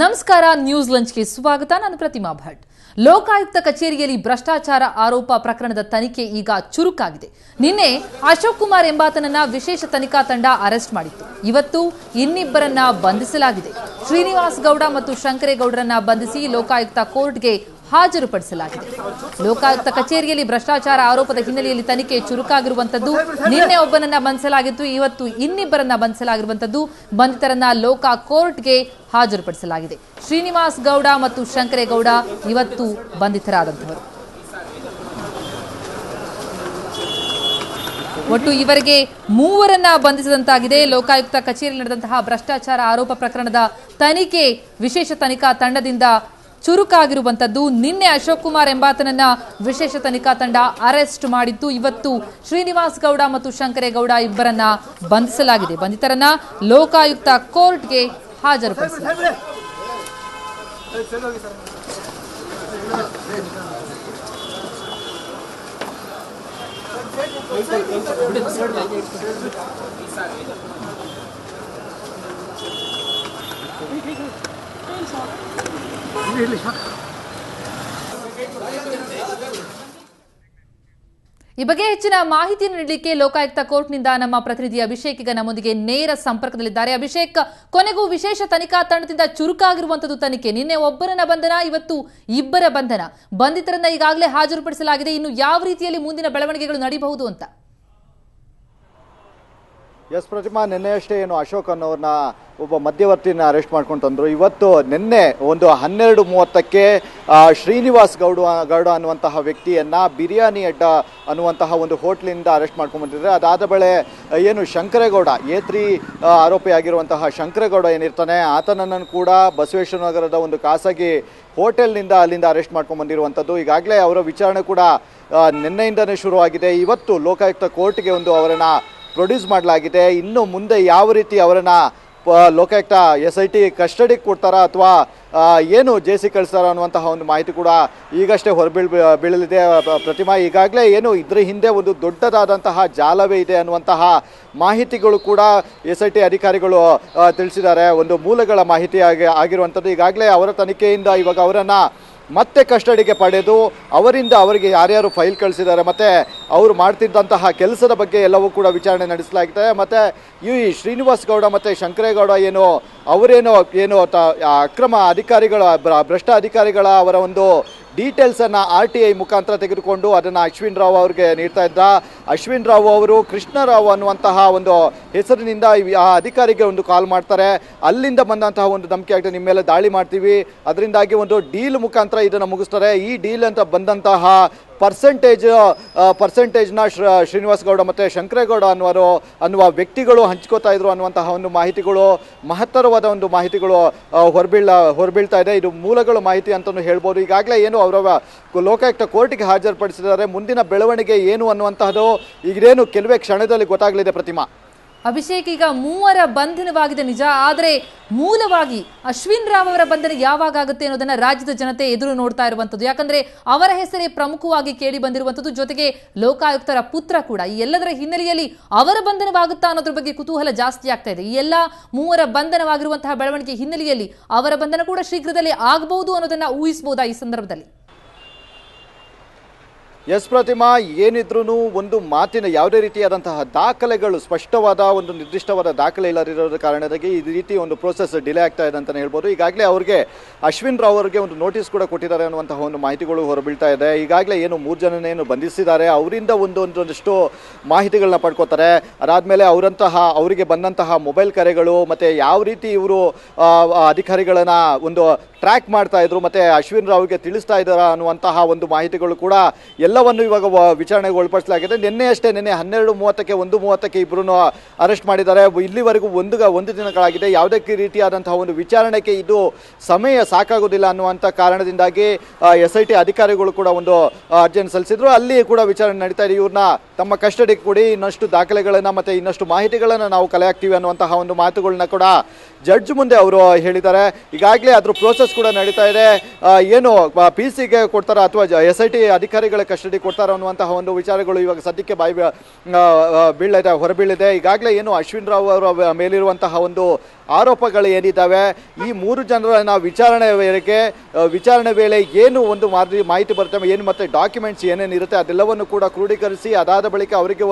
ನಮಸ್ಕಾರ ನ್ಯೂಸ್ ಲಂಚ್ಗೆ ಸ್ವಾಗತ. ನಾನು ಪ್ರತಿಮಾ ಭಟ್. ಲೋಕಾಯುಕ್ತ ಕಚೇರಿಯಲ್ಲಿ ಭ್ರಷ್ಟಾಚಾರ ಆರೋಪ ಪ್ರಕರಣದ ತನಿಖೆ ಈಗ ಚುರುಕಾಗಿದೆ. ನಿನ್ನೆ ಅಶೋಕ್ ಕುಮಾರ್ ಎಂಬಾತನನ್ನ ವಿಶೇಷ ತನಿಖಾ ತಂಡ ಅರೆಸ್ಟ್ ಮಾಡಿತ್ತು. ಇವತ್ತು ಇನ್ನಿಬ್ಬರನ್ನ ಬಂಧಿಸಲಾಗಿದೆ. ಶ್ರೀನಿವಾಸ್ ಗೌಡ ಮತ್ತು ಶಂಕರೇಗೌಡರನ್ನ ಬಂಧಿಸಿ ಲೋಕಾಯುಕ್ತ ಕೋರ್ಟ್ಗೆ ಹಾಜರುಪಡಿಸಲಾಗಿದೆ. ಲೋಕಾಯುಕ್ತ ಕಚೇರಿಯಲ್ಲಿ ಭ್ರಷ್ಟಾಚಾರ ಆರೋಪದ ಹಿನ್ನೆಲೆಯಲ್ಲಿ ತನಿಖೆ ಚುರುಕಾಗಿರುವಂತದ್ದು. ನಿನ್ನೆ ಒಬ್ಬನನ್ನ ಬಂಧಿಸಲಾಗಿತ್ತು, ಇವತ್ತು ಇನ್ನಿಬ್ಬರನ್ನ ಬಂಧಿಸಲಾಗಿರುವಂತದ್ದು. ಬಂಧಿತರನ್ನ ಲೋಕ ಕೋರ್ಟ್ಗೆ ಹಾಜರುಪಡಿಸಲಾಗಿದೆ. ಶ್ರೀನಿವಾಸ್ ಗೌಡ ಮತ್ತು ಶಂಕರೇಗೌಡ ಇವತ್ತು ಬಂಧಿತರಾದಂತವರು. ಒಟ್ಟು ಇವರಿಗೆ ಮೂವರನ್ನ ಬಂಧಿಸಿದಂತಾಗಿದೆ. ಲೋಕಾಯುಕ್ತ ಕಚೇರಿಯಲ್ಲಿ ನಡೆದಂತಹ ಭ್ರಷ್ಟಾಚಾರ ಆರೋಪ ಪ್ರಕರಣದ ತನಿಖೆ ವಿಶೇಷ ತನಿಖಾ ತಂಡದಿಂದ ಚುರುಕಾಗಿರುವಂತದ್ದು. ನಿನ್ನೆ ಅಶೋಕ್ ಕುಮಾರ್ ಎಂಬಾತನನ್ನ ವಿಶೇಷ ತನಿಖಾ ತಂಡ ಅರೆಸ್ಟ್ ಮಾಡಿತ್ತು. ಇವತ್ತು ಶ್ರೀನಿವಾಸ್ ಗೌಡ ಮತ್ತು ಶಂಕರೇಗೌಡ ಇಬ್ಬರನ್ನ ಬಂಧಿಸಲಾಗಿದೆ. ಬಂಧಿತರನ್ನ ಲೋಕಾಯುಕ್ತ ಕೋರ್ಟ್ಗೆ ಹಾಜರುಪಡಿಸಲಾಗಿದೆ. ಈ ಬಗ್ಗೆ ಹೆಚ್ಚಿನ ಮಾಹಿತಿಯನ್ನು ನೀಡಲಿಕ್ಕೆ ಲೋಕಾಯುಕ್ತ ಕೋರ್ಟ್ನಿಂದ ನಮ್ಮ ಪ್ರತಿನಿಧಿ ಅಭಿಷೇಕ್ ಈಗ ನಮ್ಮೊಂದಿಗೆ ನೇರ ಸಂಪರ್ಕದಲ್ಲಿದ್ದಾರೆ. ಅಭಿಷೇಕ್, ಕೊನೆಗೂ ವಿಶೇಷ ತನಿಖಾ ತಂಡದಿಂದ ಚುರುಕಾಗಿರುವಂತದ್ದು ತನಿಖೆ. ನಿನ್ನೆ ಒಬ್ಬರನ್ನ ಬಂಧನ, ಇವತ್ತು ಇಬ್ಬರ ಬಂಧನ. ಬಂಧಿತರನ್ನ ಈಗಾಗಲೇ ಹಾಜರುಪಡಿಸಲಾಗಿದೆ. ಇನ್ನು ಯಾವ ರೀತಿಯಲ್ಲಿ ಮುಂದಿನ ಬೆಳವಣಿಗೆಗಳು ನಡೆಯಬಹುದು ಅಂತ? ಎಸ್ ಪ್ರತಿಮಾ, ನಿನ್ನೆಯಷ್ಟೇ ಏನು ಅಶೋಕ್ ಅನ್ನೋರ್ನ ಒಬ್ಬ ಮಧ್ಯವರ್ತಿನ ಅರೆಸ್ಟ್ ಮಾಡ್ಕೊಂಡು ತಂದರು. ಇವತ್ತು ನಿನ್ನೆ ಒಂದು 12:30ಕ್ಕೆ ಶ್ರೀನಿವಾಸ್ ಗೌಡ ಅನ್ನುವಂತಹ ವ್ಯಕ್ತಿಯನ್ನ ಬಿರಿಯಾನಿ ಅಡ್ಡ ಅನ್ನುವಂತಹ ಒಂದು ಹೋಟ್ಲಿಂದ ಅರೆಸ್ಟ್ ಮಾಡ್ಕೊಂಡು ಬಂದಿದ್ದಾರೆ. ಅದಾದ ಬಳಿಕ ಏನು ಶಂಕರೇಗೌಡ A3 ಆರೋಪಿಯಾಗಿರುವಂತಹ ಶಂಕರೇಗೌಡ ಏನಿರ್ತಾನೆ ಆತನನ್ನು ಕೂಡ ಬಸವೇಶ್ವರ ನಗರದ ಒಂದು ಖಾಸಗಿ ಹೋಟೆಲ್ನಿಂದ ಅಲ್ಲಿಂದ ಅರೆಸ್ಟ್ ಮಾಡ್ಕೊಂಡು ಬಂದಿರುವಂಥದ್ದು. ಈಗಾಗಲೇ ಅವರ ವಿಚಾರಣೆ ಕೂಡ ನಿನ್ನೆಯಿಂದನೇ ಶುರುವಾಗಿದೆ. ಇವತ್ತು ಲೋಕಾಯುಕ್ತ ಕೋರ್ಟ್ಗೆ ಒಂದು ಅವರನ್ನು ಪ್ರೊಡ್ಯೂಸ್ ಮಾಡಲಾಗಿದೆ. ಇನ್ನು ಮುಂದೆ ಯಾವ ರೀತಿ ಅವರನ್ನು ಲೋಕಾಯುಕ್ತ SIT ಕಸ್ಟಡಿಗೆ ಕೊಡ್ತಾರಾ ಅಥವಾ ಏನು ಜೇಸಿ ಕಳಿಸ್ತಾರ ಅನ್ನುವಂತಹ ಒಂದು ಮಾಹಿತಿ ಕೂಡ ಈಗಷ್ಟೇ ಬೀಳಲಿದೆ. ಪ್ರತಿಮಾ, ಈಗಾಗಲೇ ಏನು ಇದ್ರ ಹಿಂದೆ ಒಂದು ದೊಡ್ಡದಾದಂತಹ ಜಾಲವೇ ಇದೆ ಅನ್ನುವಂತಹ ಮಾಹಿತಿಗಳು ಕೂಡ SIT ಅಧಿಕಾರಿಗಳು ತಿಳಿಸಿದ್ದಾರೆ. ಒಂದು ಮೂಲಗಳ ಮಾಹಿತಿ ಆಗಿರುವಂಥದ್ದು. ಈಗಾಗಲೇ ಅವರ ತನಿಖೆಯಿಂದ ಇವಾಗ ಅವರನ್ನು ಮತ್ತೆ ಕಸ್ಟಡಿಗೆ ಪಡೆದು ಅವರಿಂದ ಅವರಿಗೆ ಯಾರ್ಯಾರು ಫೈಲ್ ಕಳಿಸಿದ್ದಾರೆ ಮತ್ತು ಅವರು ಮಾಡ್ತಿದ್ದಂತಹ ಕೆಲಸದ ಬಗ್ಗೆ ಎಲ್ಲವೂ ಕೂಡ ವಿಚಾರಣೆ ನಡೆಸಲಾಗಿದೆ. ಮತ್ತು ಈ ಶ್ರೀನಿವಾಸ್ ಗೌಡ ಮತ್ತು ಶಂಕರೇಗೌಡ ಅವರೇನು ಅಕ್ರಮ ಅಧಿಕಾರಿಗಳ ಭ್ರಷ್ಟ ಅಧಿಕಾರಿಗಳ ಅವರ ಒಂದು ಡೀಟೇಲ್ಸನ್ನು RTI ಮುಖಾಂತರ ತೆಗೆದುಕೊಂಡು ಅದನ್ನು ಅಶ್ವಿನ್ ರಾವ್ ಅವ್ರಿಗೆ ನೀಡ್ತಾ ಇದ್ದ. ಅಶ್ವಿನ್ ರಾವ್ ಅವರು ಕೃಷ್ಣರಾವ್ ಅನ್ನುವಂತಹ ಒಂದು ಹೆಸರಿನಿಂದ ಆ ಅಧಿಕಾರಿಗೆ ಒಂದು ಕಾಲ್ ಮಾಡ್ತಾರೆ. ಅಲ್ಲಿಂದ ಬಂದಂತಹ ಒಂದು ಧಮಕಿ ಆಗ್ತದೆ, ನಿಮ್ಮ ಮೇಲೆ ದಾಳಿ ಮಾಡ್ತೀವಿ, ಅದರಿಂದಾಗಿ ಒಂದು ಡೀಲ್ ಮುಖಾಂತರ ಇದನ್ನು ಮುಗಿಸ್ತಾರೆ. ಈ ಡೀಲ್ ಅಂತ ಬಂದಂತಹ ಪರ್ಸೆಂಟೇಜ್ನ ಶ್ರೀನಿವಾಸ್ ಗೌಡ ಮತ್ತು ಶಂಕರೇಗೌಡ ಅನ್ನುವ ವ್ಯಕ್ತಿಗಳು ಹಂಚ್ಕೋತಾ ಇದ್ರು ಅನ್ನುವಂತಹ ಒಂದು ಮಾಹಿತಿಗಳು, ಮಹತ್ತರವಾದ ಒಂದು ಮಾಹಿತಿಗಳು ಹೊರಬೀಳ್ತಾ ಇದೆ. ಇದು ಮೂಲಗಳ ಮಾಹಿತಿ ಅಂತಲೂ ಹೇಳ್ಬೋದು. ಈಗಾಗಲೇ ಏನು ಅವರ ಲೋಕಾಯುಕ್ತ ಕೋರ್ಟಿಗೆ ಹಾಜರುಪಡಿಸಿದ್ದಾರೆ. ಮುಂದಿನ ಬೆಳವಣಿಗೆ ಏನು ಅನ್ನುವಂತಹದ್ದು ಈಗೇನು ಕೆಲವೇ ಕ್ಷಣದಲ್ಲಿ ಗೊತ್ತಾಗಲಿದೆ. ಪ್ರತಿಮಾ, ಅಭಿಷೇಕ್, ಈಗ ಮೂವರ ಬಂಧನವಾಗಿದೆ ನಿಜ, ಆದರೆ ಮೂಲವಾಗಿ ಅಶ್ವಿನ್ ರಾವ್ ಅವರ ಬಂಧನ ಯಾವಾಗ ಆಗುತ್ತೆ ಅನ್ನೋದನ್ನ ರಾಜ್ಯದ ಜನತೆ ಎದುರು ನೋಡ್ತಾ ಇರುವಂತದ್ದು. ಯಾಕಂದ್ರೆ ಅವರ ಹೆಸರೇ ಪ್ರಮುಖವಾಗಿ ಕೇಳಿ ಬಂದಿರುವಂತದ್ದು, ಜೊತೆಗೆ ಲೋಕಾಯುಕ್ತರ ಪುತ್ರ ಕೂಡ. ಈ ಎಲ್ಲದರ ಹಿನ್ನೆಲೆಯಲ್ಲಿ ಅವರ ಬಂಧನವಾಗುತ್ತಾ ಅನ್ನೋದ್ರ ಬಗ್ಗೆ ಕುತೂಹಲ ಜಾಸ್ತಿ ಆಗ್ತಾ ಇದೆ. ಈ ಎಲ್ಲ ಮೂವರ ಬಂಧನವಾಗಿರುವಂತಹ ಬೆಳವಣಿಗೆ ಹಿನ್ನೆಲೆಯಲ್ಲಿ ಅವರ ಬಂಧನ ಕೂಡ ಶೀಘ್ರದಲ್ಲೇ ಆಗಬಹುದು ಅನ್ನೋದನ್ನ ಊಹಿಸಬಹುದಾ ಈ ಸಂದರ್ಭದಲ್ಲಿ? ಎಸ್ ಪ್ರತಿಮಾ, ಏನಿದ್ರೂ ಒಂದು ಮಾತಿನ ಯಾವುದೇ ರೀತಿಯಾದಂತಹ ದಾಖಲೆಗಳು, ಸ್ಪಷ್ಟವಾದ ಒಂದು ನಿರ್ದಿಷ್ಟವಾದ ದಾಖಲೆ ಇಲ್ಲದಿರೋದ ಕಾರಣದಾಗಿ ಈ ರೀತಿ ಒಂದು ಪ್ರೋಸೆಸ್ ಡಿಲೇ ಆಗ್ತಾ ಇದೆ ಅಂತಲೇ ಹೇಳ್ಬೋದು. ಈಗಾಗಲೇ ಅವ್ರಿಗೆ ಅಶ್ವಿನ್ ರಾವ್ ಅವರಿಗೆ ಒಂದು ನೋಟಿಸ್ ಕೂಡ ಕೊಟ್ಟಿದ್ದಾರೆ ಅನ್ನುವಂತಹ ಒಂದು ಮಾಹಿತಿಗಳು ಹೊರಬೀಳ್ತಾ ಇದೆ. ಈಗಾಗಲೇ ಏನು 3 ಜನನೇನು ಬಂಧಿಸಿದ್ದಾರೆ, ಅವರಿಂದ ಒಂದೊಂದಷ್ಟು ಮಾಹಿತಿಗಳನ್ನ ಪಡ್ಕೋತಾರೆ. ಅದಾದಮೇಲೆ ಅವರಿಗೆ ಬಂದಂತಹ ಮೊಬೈಲ್ ಕರೆಗಳು ಮತ್ತು ಯಾವ ರೀತಿ ಇವರು ಅಧಿಕಾರಿಗಳನ್ನು ಒಂದು ಟ್ರ್ಯಾಕ್ ಮಾಡ್ತಾ ಇದ್ರು ಮತ್ತು ಅಶ್ವಿನ್ ರಾವ್ಗೆ ತಿಳಿಸ್ತಾ ಇದ್ದಾರಾ ಅನ್ನುವಂತಹ ಒಂದು ಮಾಹಿತಿಗಳು ಕೂಡ ಎಲ್ಲವನ್ನು ಇವಾಗ ವಿಚಾರಣೆಗೆ ಒಳಪಡಿಸಲಾಗಿದೆ. ನಿನ್ನೆ 12:30ಕ್ಕೆ 1:30ಕ್ಕೆ ಇಬ್ಬರನ್ನು ಅರೆಸ್ಟ್ ಮಾಡಿದ್ದಾರೆ. ಇಲ್ಲಿವರೆಗೂ ಒಂದು ದಿನಗಳಾಗಿದೆ. ಯಾವುದೇ ರೀತಿಯಾದಂತಹ ಒಂದು ವಿಚಾರಣೆಗೆ ಇದು ಸಮಯ ಸಾಕಾಗೋದಿಲ್ಲ ಅನ್ನುವಂಥ ಕಾರಣದಿಂದಾಗಿ SIT ಅಧಿಕಾರಿಗಳು ಕೂಡ ಒಂದು ಅರ್ಜಿಯನ್ನು ಸಲ್ಲಿಸಿದ್ರು. ಅಲ್ಲಿ ಕೂಡ ವಿಚಾರಣೆ ನಡೀತಾ ಇದೆ. ಇವ್ರನ್ನ ತಮ್ಮ ಕಸ್ಟಡಿಗೆ ಕೊಡಿ, ಇನ್ನಷ್ಟು ದಾಖಲೆಗಳನ್ನು ಮತ್ತು ಇನ್ನಷ್ಟು ಮಾಹಿತಿಗಳನ್ನು ನಾವು ಕಲೆ ಹಾಕ್ತೀವಿ ಅನ್ನುವಂತಹ ಒಂದು ಮಾತುಗಳನ್ನ ಕೂಡ ಜಡ್ಜ್ ಮುಂದೆ ಅವರು ಹೇಳಿದ್ದಾರೆ. ಈಗಾಗಲೇ ಅದ್ರ ಪ್ರೋಸೆಸ್ ಕೂಡ ನಡೀತಾ ಇದೆ. ಏನು PC ಗೆ ಕೊಡ್ತಾರಾ ಅಥವಾ SIT ಅಧಿಕಾರಿಗಳ ಕಸ್ಟಡಿ ಕಸ್ಟಡಿ ಕೊಡ್ತಾರೆ ಅನ್ನುವಂತಹ ಒಂದು ವಿಚಾರಗಳು ಇವಾಗ ಸದ್ಯಕ್ಕೆ ಹೊರಬೀಳಿದೆ. ಈಗಾಗಲೇ ಏನು ಅಶ್ವಿನ್ ರಾವ್ ಅವರ ಮೇಲಿರುವಂತಹ ಒಂದು ಆರೋಪಗಳು ಏನಿದ್ದಾವೆ, ಈ 3 ಜನರನ್ನ ವಿಚಾರಣೆ ವೇಳೆ ಏನು ಒಂದು ಮಾಹಿತಿ ಬರ್ತವೆ, ಏನು ಮತ್ತೆ ಡಾಕ್ಯುಮೆಂಟ್ಸ್ ಏನೇನಿರುತ್ತೆ ಅದೆಲ್ಲವನ್ನು ಕೂಡ ಕ್ರೋಢೀಕರಿಸಿ ಅದಾದ ಬಳಿಕ ಅವರಿಗೆ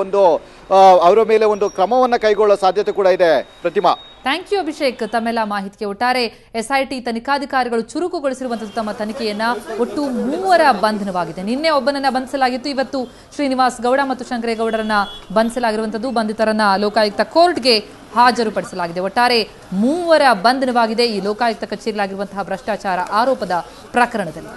ಅವರ ಮೇಲೆ ಒಂದು ಕ್ರಮವನ್ನು ಕೈಗೊಳ್ಳೋ ಸಾಧ್ಯತೆ ಕೂಡ ಇದೆ. ಪ್ರತಿಮಾ, ಥ್ಯಾಂಕ್ ಯು ಅಭಿಷೇಕ್ ತಮ್ಮೆಲ್ಲ ಮಾಹಿತಿಗೆ. ಒಟ್ಟಾರೆ ಎಸ್ಐಟಿ ತನಿಖಾಧಿಕಾರಿಗಳು ಚುರುಕುಗೊಳಿಸಿರುವಂತಹ ತಮ್ಮ ತನಿಖೆಯನ್ನ ಒಟ್ಟು 3 ಬಂಧನವಾಗಿದೆ. ನಿನ್ನೆ ಒಬ್ಬನನ್ನ ಬಂಧಿಸಲಾಗಿತ್ತು, ಇವತ್ತು ಶ್ರೀನಿವಾಸ್ ಗೌಡ ಮತ್ತು ಶಂಕರೇಗೌಡರನ್ನ ಬಂಧಿಸಲಾಗಿರುವಂತದ್ದು. ಬಂಧಿತರನ್ನ ಲೋಕಾಯುಕ್ತ ಕೋರ್ಟ್ಗೆ ಹಾಜರುಪಡಿಸಲಾಗಿದೆ. ಒಟ್ಟಾರೆ 3 ಬಂಧನವಾಗಿದೆ ಈ ಲೋಕಾಯುಕ್ತ ಕಚೇರಿಯಲ್ಲಾಗಿರುವಂತಹ ಭ್ರಷ್ಟಾಚಾರ ಆರೋಪದ ಪ್ರಕರಣದಲ್ಲಿ.